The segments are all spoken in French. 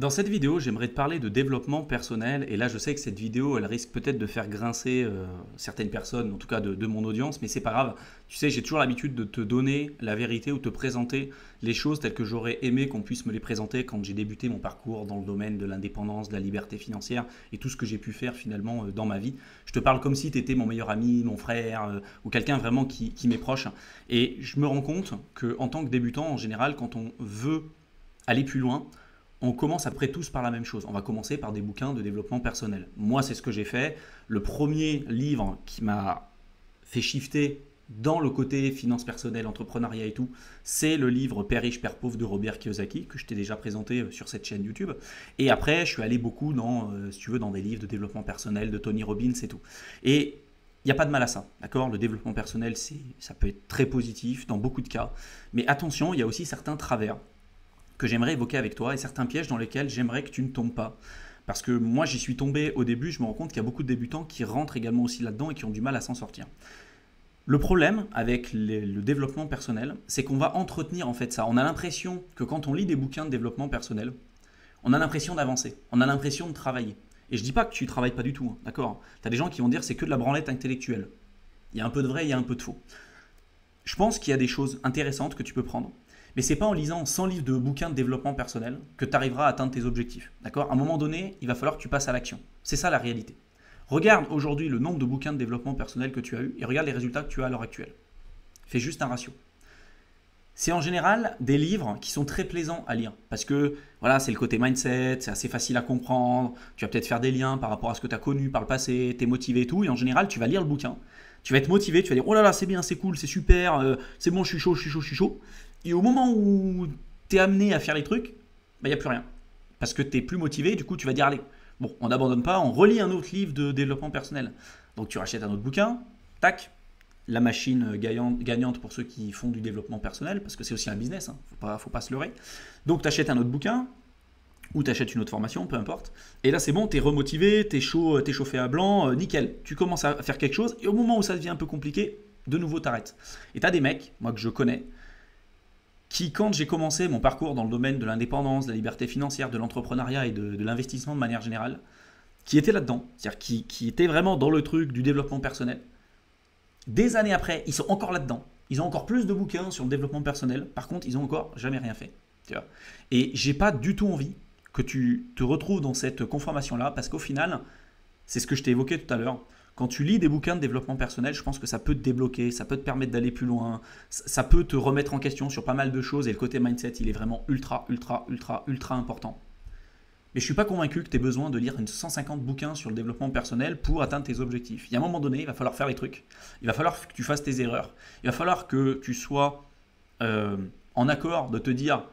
Dans cette vidéo, j'aimerais te parler de développement personnel. Et là, je sais que cette vidéo, elle risque peut-être de faire grincer certaines personnes, en tout cas de mon audience, mais c'est pas grave. Tu sais, j'ai toujours l'habitude de te donner la vérité ou te présenter les choses telles que j'aurais aimé qu'on puisse me les présenter quand j'ai débuté mon parcours dans le domaine de l'indépendance, de la liberté financière et tout ce que j'ai pu faire finalement dans ma vie. Je te parle comme si tu étais mon meilleur ami, mon frère ou quelqu'un vraiment qui m'est proche. Et je me rends compte qu'en tant que débutant, en général, quand on veut aller plus loin, on commence après tous par la même chose. On va commencer par des bouquins de développement personnel. Moi, c'est ce que j'ai fait. Le premier livre qui m'a fait shifter dans le côté finance personnelle, entrepreneuriat et tout, c'est le livre Père riche, Père pauvre de Robert Kiyosaki, que je t'ai déjà présenté sur cette chaîne YouTube. Et après, je suis allé beaucoup dans, si tu veux, dans des livres de développement personnel, de Tony Robbins et tout. Et il n'y a pas de mal à ça, d'accord? Le développement personnel, ça peut être très positif dans beaucoup de cas. Mais attention, il y a aussi certains travers que j'aimerais évoquer avec toi et certains pièges dans lesquels j'aimerais que tu ne tombes pas. Parce que moi, j'y suis tombé au début, je me rends compte qu'il y a beaucoup de débutants qui rentrent également aussi là-dedans et qui ont du mal à s'en sortir. Le problème avec le développement personnel, c'est qu'on va entretenir en fait ça. On a l'impression que quand on lit des bouquins de développement personnel, on a l'impression d'avancer, on a l'impression de travailler. Et je dis pas que tu ne travailles pas du tout, hein, d'accord? Tu as des gens qui vont dire c'est que de la branlette intellectuelle. Il y a un peu de vrai, il y a un peu de faux. Je pense qu'il y a des choses intéressantes que tu peux prendre. Mais ce n'est pas en lisant 100 livres de bouquins de développement personnel que tu arriveras à atteindre tes objectifs. D'accord? À un moment donné, il va falloir que tu passes à l'action. C'est ça la réalité. Regarde aujourd'hui le nombre de bouquins de développement personnel que tu as eu et regarde les résultats que tu as à l'heure actuelle. Fais juste un ratio. C'est en général des livres qui sont très plaisants à lire parce que voilà, c'est le côté mindset, c'est assez facile à comprendre, tu vas peut-être faire des liens par rapport à ce que tu as connu par le passé, tu es motivé et tout, et en général, tu vas lire le bouquin, tu vas être motivé, tu vas dire oh là là, c'est bien, c'est cool, c'est super, c'est bon, je suis chaud, je suis chaud, je suis chaud. Et au moment où tu es amené à faire les trucs, il n'y a plus rien. Parce que tu n'es plus motivé, du coup tu vas dire allez, bon, on n'abandonne pas, on relit un autre livre de développement personnel. Donc tu rachètes un autre bouquin, tac, la machine gagnante pour ceux qui font du développement personnel, parce que c'est aussi un business, hein, faut pas se leurrer. Donc tu achètes un autre bouquin, ou tu achètes une autre formation, peu importe. Et là c'est bon, tu es remotivé, tu es chaud, t'es chauffé à blanc, nickel. Tu commences à faire quelque chose, et au moment où ça devient un peu compliqué, de nouveau t'arrêtes. Et tu as des mecs, moi que je connais, qui, quand j'ai commencé mon parcours dans le domaine de l'indépendance, de la liberté financière, de l'entrepreneuriat et de l'investissement de manière générale, qui étaient là-dedans, c'est-à-dire qui étaient vraiment dans le truc du développement personnel, des années après, ils sont encore là-dedans. Ils ont encore plus de bouquins sur le développement personnel. Par contre, ils n'ont encore jamais rien fait. Tu vois. Et j'ai pas du tout envie que tu te retrouves dans cette conformation-là, parce qu'au final, c'est ce que je t'ai évoqué tout à l'heure. Quand tu lis des bouquins de développement personnel, je pense que ça peut te débloquer, ça peut te permettre d'aller plus loin, ça peut te remettre en question sur pas mal de choses. Et le côté mindset, il est vraiment ultra, ultra, ultra, ultra important. Mais je ne suis pas convaincu que tu aies besoin de lire une 150 bouquins sur le développement personnel pour atteindre tes objectifs. Il y a un moment donné, il va falloir faire les trucs. Il va falloir que tu fasses tes erreurs. Il va falloir que tu sois en accord de te dire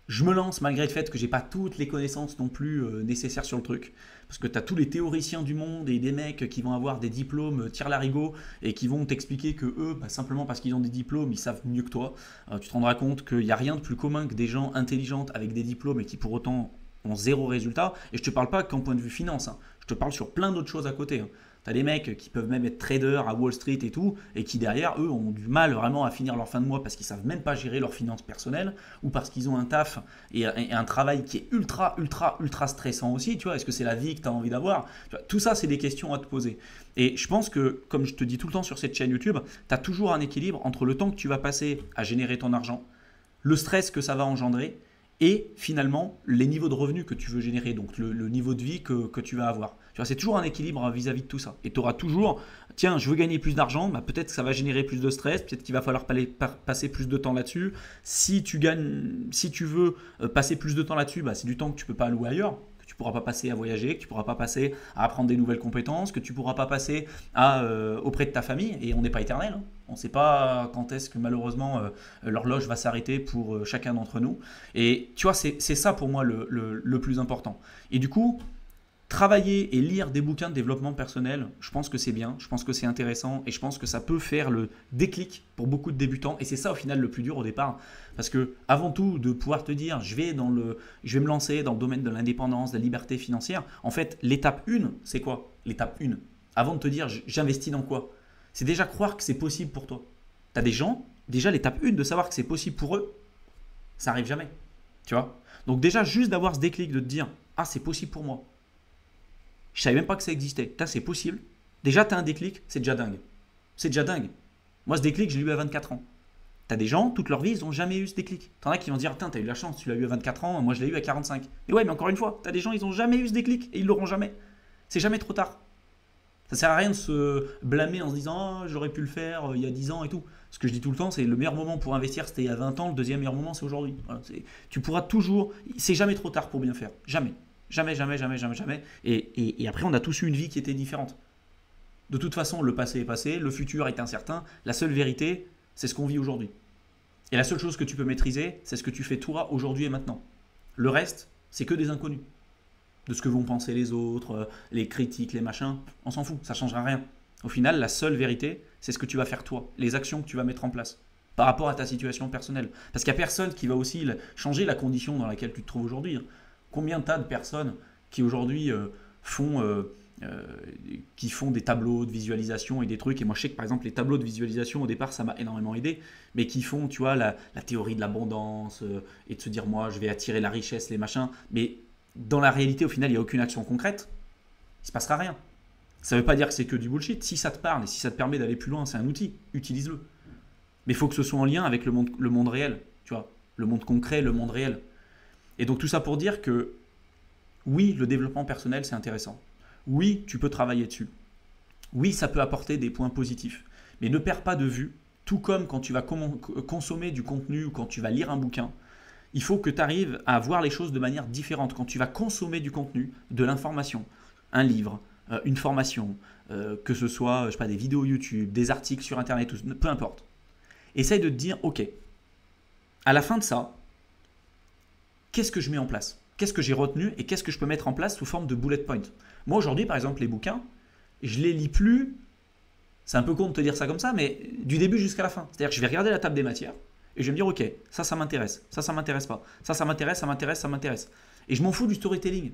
je me lance malgré le fait que je n'ai pas toutes les connaissances non plus nécessaires sur le truc. Parce que tu as tous les théoriciens du monde et des mecs qui vont avoir des diplômes tire-larigot et qui vont t'expliquer que eux, simplement parce qu'ils ont des diplômes, ils savent mieux que toi. Tu te rendras compte qu'il n'y a rien de plus commun que des gens intelligents avec des diplômes et qui pour autant ont zéro résultat. Et je te parle pas qu'en point de vue finance, hein. Je te parle sur plein d'autres choses à côté. Hein. Tu as des mecs qui peuvent même être traders à Wall Street et tout, et qui derrière, eux, ont du mal vraiment à finir leur fin de mois parce qu'ils savent même pas gérer leurs finances personnelles, ou parce qu'ils ont un taf et un travail qui est ultra, ultra, ultra stressant aussi. Tu vois, est-ce que c'est la vie que tu as envie d'avoir? Tout ça, c'est des questions à te poser. Et je pense que, comme je te dis tout le temps sur cette chaîne YouTube, tu as toujours un équilibre entre le temps que tu vas passer à générer ton argent, le stress que ça va engendrer, et finalement les niveaux de revenus que tu veux générer, donc le niveau de vie que tu vas avoir. Tu vois, c'est toujours un équilibre vis-à-vis de tout ça. Et tu auras toujours, tiens, je veux gagner plus d'argent, peut-être que ça va générer plus de stress, peut-être qu'il va falloir passer plus de temps là-dessus. Si tu veux passer plus de temps là-dessus, c'est du temps que tu ne peux pas allouer ailleurs. Tu ne pourras pas passer à voyager, que tu ne pourras pas passer à apprendre des nouvelles compétences, que tu ne pourras pas passer auprès de ta famille. Et on n'est pas éternel. Hein. On ne sait pas quand est-ce que malheureusement l'horloge va s'arrêter pour chacun d'entre nous. Et tu vois, c'est ça pour moi le plus important. Et du coup, travailler et lire des bouquins de développement personnel, je pense que c'est bien, je pense que c'est intéressant et je pense que ça peut faire le déclic pour beaucoup de débutants. Et c'est ça au final le plus dur au départ. Parce que avant tout, de pouvoir te dire je vais me lancer dans le domaine de l'indépendance, de la liberté financière, en fait, l'étape 1, c'est quoi? L'étape 1, avant de te dire j'investis dans quoi? C'est déjà croire que c'est possible pour toi. Tu as des gens, déjà l'étape 1 de savoir que c'est possible pour eux, ça n'arrive jamais. Tu vois? Donc déjà, juste d'avoir ce déclic de te dire, ah, c'est possible pour moi. Je savais même pas que ça existait. Putain, c'est possible. Déjà, tu as un déclic, c'est déjà dingue. C'est déjà dingue. Moi, ce déclic, je l'ai eu à 24 ans. T'as des gens, toute leur vie, ils n'ont jamais eu ce déclic. T'en as qui vont dire, putain, t'as eu la chance, tu l'as eu à 24 ans, moi je l'ai eu à 45. Mais ouais, mais encore une fois, t'as des gens, ils n'ont jamais eu ce déclic et ils l'auront jamais. C'est jamais trop tard. Ça sert à rien de se blâmer en se disant, oh, j'aurais pu le faire il y a 10 ans et tout. Ce que je dis tout le temps, c'est le meilleur moment pour investir, c'était il y a 20 ans, le deuxième meilleur moment, c'est aujourd'hui. Voilà, tu pourras toujours, c'est jamais trop tard pour bien faire. Jamais. Jamais, jamais, jamais, jamais, jamais. Et après, on a tous eu une vie qui était différente. De toute façon, le passé est passé, le futur est incertain. La seule vérité, c'est ce qu'on vit aujourd'hui. Et la seule chose que tu peux maîtriser, c'est ce que tu fais toi aujourd'hui et maintenant. Le reste, c'est que des inconnus. De ce que vont penser les autres, les critiques, les machins, on s'en fout, ça ne changera rien. Au final, la seule vérité, c'est ce que tu vas faire toi, les actions que tu vas mettre en place par rapport à ta situation personnelle. Parce qu'il n'y a personne qui va aussi changer la condition dans laquelle tu te trouves aujourd'hui. Combien t'as de personnes qui aujourd'hui font des tableaux de visualisation et des trucs, et moi je sais que par exemple les tableaux de visualisation au départ ça m'a énormément aidé, mais qui font tu vois la théorie de l'abondance et de se dire moi je vais attirer la richesse, les machins, mais dans la réalité au final il n'y a aucune action concrète, il ne se passera rien. Ça ne veut pas dire que c'est que du bullshit, si ça te parle et si ça te permet d'aller plus loin, c'est un outil, utilise-le. Mais il faut que ce soit en lien avec le monde réel, tu vois, le monde concret, le monde réel. Et donc tout ça pour dire que oui, le développement personnel c'est intéressant. Oui, tu peux travailler dessus. Oui, ça peut apporter des points positifs. Mais ne perds pas de vue, tout comme quand tu vas consommer du contenu ou quand tu vas lire un bouquin, il faut que tu arrives à voir les choses de manière différente. Quand tu vas consommer du contenu, de l'information, un livre, une formation, que ce soit je sais pas, des vidéos YouTube, des articles sur Internet, peu importe. Essaye de te dire, ok, à la fin de ça, qu'est-ce que je mets en place? Qu'est-ce que j'ai retenu et qu'est-ce que je peux mettre en place sous forme de bullet point? Moi aujourd'hui, par exemple, les bouquins, je les lis plus, c'est un peu con de te dire ça comme ça, mais du début jusqu'à la fin. C'est-à-dire que je vais regarder la table des matières et je vais me dire, ok, ça m'intéresse, ça m'intéresse pas, ça m'intéresse, ça m'intéresse, ça m'intéresse. Et je m'en fous du storytelling.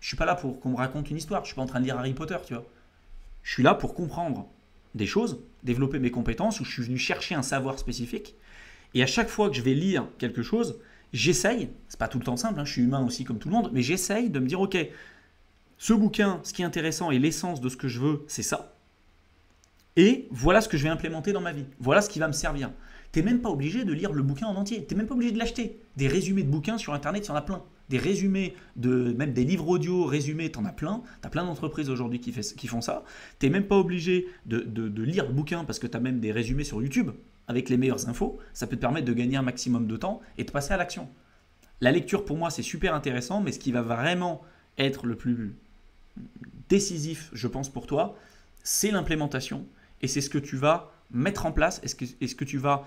Je suis pas là pour qu'on me raconte une histoire, je suis pas en train de lire Harry Potter, tu vois. Je suis là pour comprendre des choses, développer mes compétences, où je suis venu chercher un savoir spécifique. Et à chaque fois que je vais lire quelque chose, j'essaye, c'est pas tout le temps simple, hein, je suis humain aussi comme tout le monde, mais j'essaye de me dire, ok, ce bouquin, ce qui est intéressant et l'essence de ce que je veux, c'est ça. Et voilà ce que je vais implémenter dans ma vie. Voilà ce qui va me servir. Tu n'es même pas obligé de lire le bouquin en entier. Tu n'es même pas obligé de l'acheter. Des résumés de bouquins sur Internet, il y en a plein. Des résumés, même des livres audio résumés, tu en as plein. Tu as plein d'entreprises aujourd'hui qui font ça. Tu n'es même pas obligé de lire le bouquin parce que tu as même des résumés sur YouTube avec les meilleures infos. Ça peut te permettre de gagner un maximum de temps et de passer à l'action. La lecture, pour moi, c'est super intéressant, mais ce qui va vraiment être le plus décisif, je pense, pour toi, c'est l'implémentation. Et c'est ce que tu vas mettre en place et ce que tu vas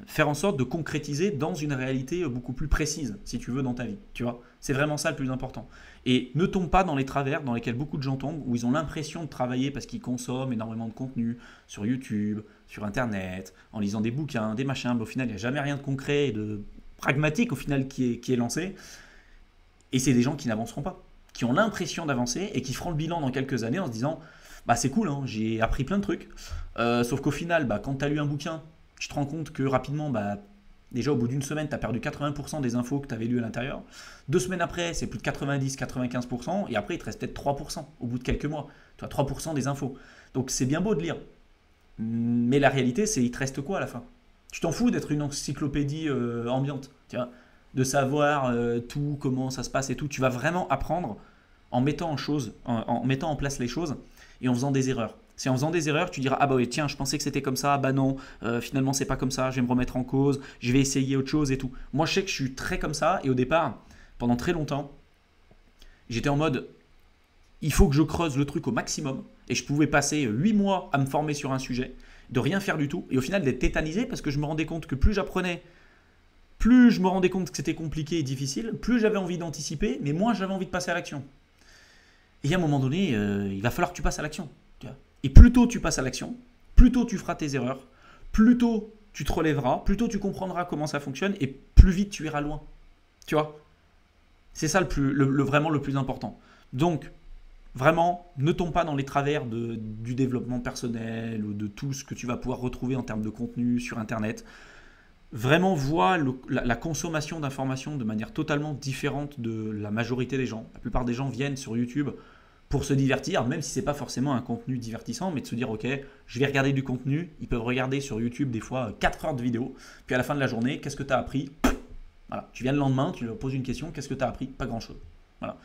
faire en sorte de concrétiser dans une réalité beaucoup plus précise, si tu veux, dans ta vie. Tu vois, c'est vraiment ça le plus important. Et ne tombe pas dans les travers dans lesquels beaucoup de gens tombent, où ils ont l'impression de travailler parce qu'ils consomment énormément de contenu sur YouTube, sur Internet, en lisant des bouquins, des machins, mais au final, il n'y a jamais rien de concret et de pragmatique au final qui est lancé. Et c'est des gens qui n'avanceront pas, qui ont l'impression d'avancer et qui feront le bilan dans quelques années en se disant bah c'est cool, hein, j'ai appris plein de trucs. Sauf qu'au final, bah, quand tu as lu un bouquin, tu te rends compte que rapidement, bah, déjà au bout d'une semaine, tu as perdu 80% des infos que tu avais lues à l'intérieur. 2 semaines après, c'est plus de 90-95%. Et après, il te reste peut-être 3% au bout de quelques mois. Tu as 3% des infos. Donc c'est bien beau de lire. Mais la réalité, c'est il te reste quoi à la fin? Tu t'en fous d'être une encyclopédie ambiante, tu vois, de savoir tout, comment ça se passe et tout. Tu vas vraiment apprendre en mettant en mettant en place les choses et en faisant des erreurs. C'est en faisant des erreurs, tu diras ah bah oui tiens je pensais que c'était comme ça, bah non, finalement c'est pas comme ça, je vais me remettre en cause, je vais essayer autre chose et tout. Moi je sais que je suis très comme ça et au départ, pendant très longtemps, j'étais en mode il faut que je creuse le truc au maximum et je pouvais passer 8 mois à me former sur un sujet, de rien faire du tout et au final d'être tétanisé parce que je me rendais compte que plus j'apprenais, plus je me rendais compte que c'était compliqué et difficile, plus j'avais envie d'anticiper, mais moins j'avais envie de passer à l'action. Et à un moment donné, il va falloir que tu passes à l'action. Et plus tôt tu passes à l'action, plus tôt tu feras tes erreurs, plus tôt tu te relèveras, plus tôt tu comprendras comment ça fonctionne et plus vite tu iras loin. Tu vois? C'est ça vraiment le plus important. Donc, vraiment, ne tombe pas dans les travers du développement personnel ou de tout ce que tu vas pouvoir retrouver en termes de contenu sur Internet. vraiment voient la consommation d'informations de manière totalement différente de la majorité des gens. La plupart des gens viennent sur YouTube pour se divertir, même si ce n'est pas forcément un contenu divertissant, mais de se dire, ok, je vais regarder du contenu. Ils peuvent regarder sur YouTube des fois 4 heures de vidéo, puis à la fin de la journée, qu'est-ce que tu as appris? Voilà. Tu viens le lendemain, tu leur poses une question, qu'est-ce que tu as appris? Pas grand-chose. Voilà.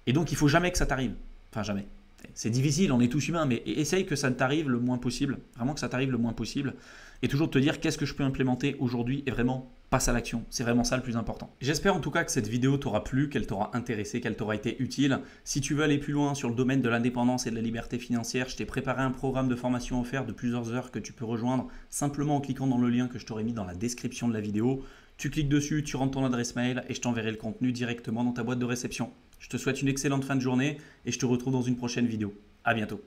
Et donc, il faut jamais que ça t'arrive. Enfin, jamais. C'est difficile, on est tous humains, mais essaye que ça ne t'arrive le moins possible. Vraiment que ça t'arrive le moins possible. Et toujours te dire qu'est-ce que je peux implémenter aujourd'hui et vraiment passe à l'action. C'est vraiment ça le plus important. J'espère en tout cas que cette vidéo t'aura plu, qu'elle t'aura intéressé, qu'elle t'aura été utile. Si tu veux aller plus loin sur le domaine de l'indépendance et de la liberté financière, je t'ai préparé un programme de formation offert de plusieurs heures que tu peux rejoindre simplement en cliquant dans le lien que je t'aurai mis dans la description de la vidéo. Tu cliques dessus, tu rentres ton adresse mail et je t'enverrai le contenu directement dans ta boîte de réception. Je te souhaite une excellente fin de journée et je te retrouve dans une prochaine vidéo. À bientôt.